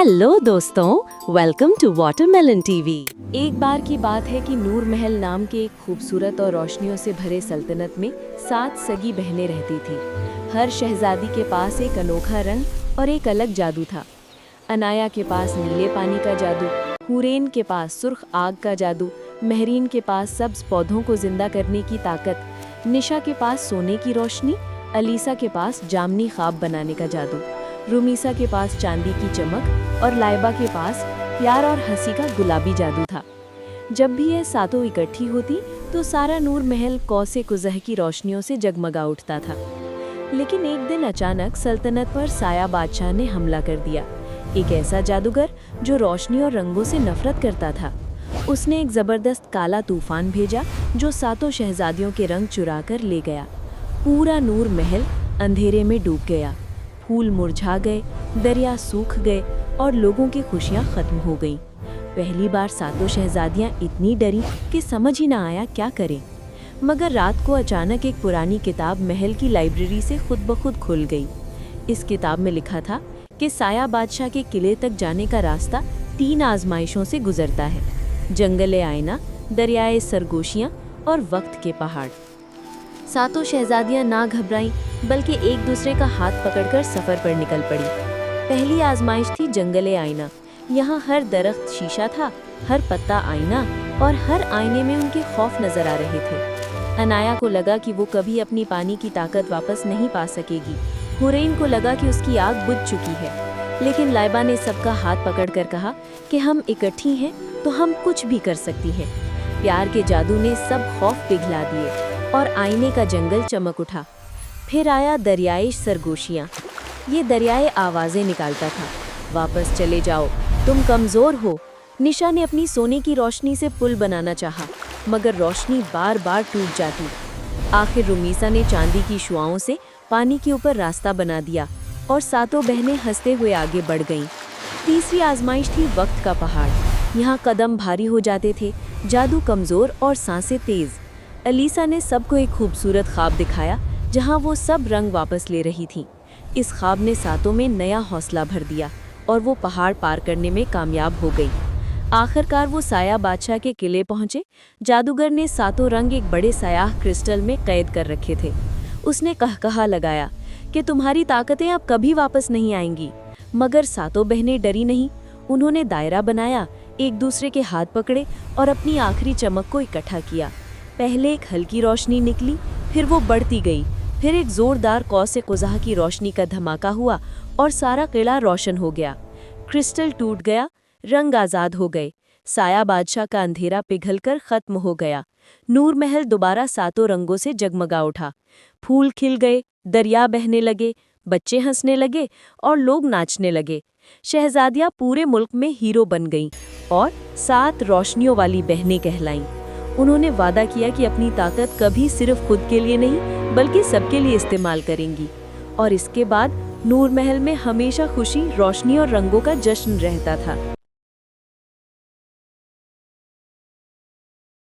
Hello दोस्तों, welcome to watermelon TV. एक बार की बात है कि नूर महल नाम के एक खूबसूरत और रोशनियों से भरे सल्तनत में 7 सगी बहनें रहती थीं। हर शहजादी के पास एक अनोखा रंग और एक अलग जादू था। अनाया के पास नीले पानी का जादू, हुरैन के पास सुर्ख आग का जादू, महरीन के पास सब्ज पौधों को जिंदा करने की ताकत, निशा के पास सोने की रोशनी, अलीसा के पास जामनी ख्वाब बनाने का जादू, रुमीसा के पास चांदी की चमक और लाइबा के पास प्यार और हंसी का गुलाबी जादू था। जब भी यह सातों इकट्ठी होती तो सारा नूर महल कौसे कुजह की रोशनियों से जगमगा उठता था। लेकिन एक दिन अचानक सल्तनत पर साया बादशाह ने हमला कर दिया। एक ऐसा जादूगर जो रोशनी और रंगों से नफरत करता था। उसने एक जबरदस्त काला तूफान भेजा जो सातों शहजादियों के रंग चुरा कर ले गया। पूरा नूर महल अंधेरे में डूब गया। फूल मुरझा गए, दरिया सूख गए और लोगों की खुशियां खत्म हो गईं। पहली बार सातों शहजादियां इतनी डरी कि समझ ही ना आया क्या करें। मगर रात को अचानक एक पुरानी किताब महल की लाइब्रेरी से खुद ब खुद खुल गई। इस किताब में लिखा था कि साया बादशाह के किले तक जाने का रास्ता 3 आजमाइशों से गुजरता है: जंगल आईना, दरियाए सरगोशियाँ और वक्त के पहाड़। सातों शहजादियां ना घबराईं बल्कि एक दूसरे का हाथ पकड़कर सफर पर निकल पड़ी। पहली आजमाइश थी जंगल आईना। यहाँ हर दरख्त शीशा था, हर पत्ता आईना और हर आईने में उनके खौफ नजर आ रहे थे। अनाया को लगा कि वो कभी अपनी पानी की ताकत वापस नहीं पा सकेगी। हुरैन को लगा कि उसकी आग बुझ चुकी है। लेकिन लाइबा ने सबका हाथ पकड़कर कहा कि हम इकट्ठी हैं तो हम कुछ भी कर सकती हैं। प्यार के जादू ने सब खौफ पिघला दिए और आईने का जंगल चमक उठा। फिर आया दरियाए सरगोशियाँ। ये दरियाए आवाज़ें निकालता था: वापस चले जाओ, तुम कमज़ोर हो। निशा ने अपनी सोने की रोशनी से पुल बनाना चाहा, मगर रोशनी बार बार टूट जाती। आखिर रुमीसा ने चांदी की शुआओं से पानी के ऊपर रास्ता बना दिया और सातों बहनें हंसते हुए आगे बढ़ गईं। तीसरी आजमाइश थी वक्त का पहाड़। यहाँ कदम भारी हो जाते थे, जादू कमज़ोर और सांसें तेज़। अलीसा ने सबको एक खूबसूरत ख्वाब दिखाया जहाँ वो सब रंग वापस ले रही थी। इस ख्वाब ने सातों में नया हौसला भर दिया और वो पहाड़ पार करने में कामयाब हो गई। आखिरकार वो साया बादशाह के किले पहुँचे। जादूगर ने सातों रंग एक बड़े स्याह क्रिस्टल में कैद कर रखे थे। उसने कहकहा लगाया कि तुम्हारी ताकतें अब कभी वापस नहीं आएंगी। मगर सातों बहनें डरी नहीं। उन्होंने दायरा बनाया, एक दूसरे के हाथ पकड़े और अपनी आखिरी चमक को इकट्ठा किया। पहले एक हल्की रोशनी निकली, फिर वो बढ़ती गई। फिर एक जोरदार कौसे कुज़ह की रोशनी का धमाका हुआ और सारा किला रोशन हो गया। क्रिस्टल टूट गया, रंग आज़ाद हो गए। साया बादशाह का अंधेरा पिघलकर ख़त्म हो गया। नूर महल दोबारा सातों रंगों से जगमगा उठा। फूल खिल गए, दरिया बहने लगे, बच्चे हंसने लगे और लोग नाचने लगे। शहजादियाँ पूरे मुल्क में हीरो बन गईं और 7 रोशनियों वाली बहनें कहलाईं। उन्होंने वादा किया कि अपनी ताकत कभी सिर्फ खुद के लिए नहीं बल्कि सबके लिए इस्तेमाल करेंगी। और इसके बाद नूर महल में हमेशा खुशी, रोशनी और रंगों का जश्न रहता था।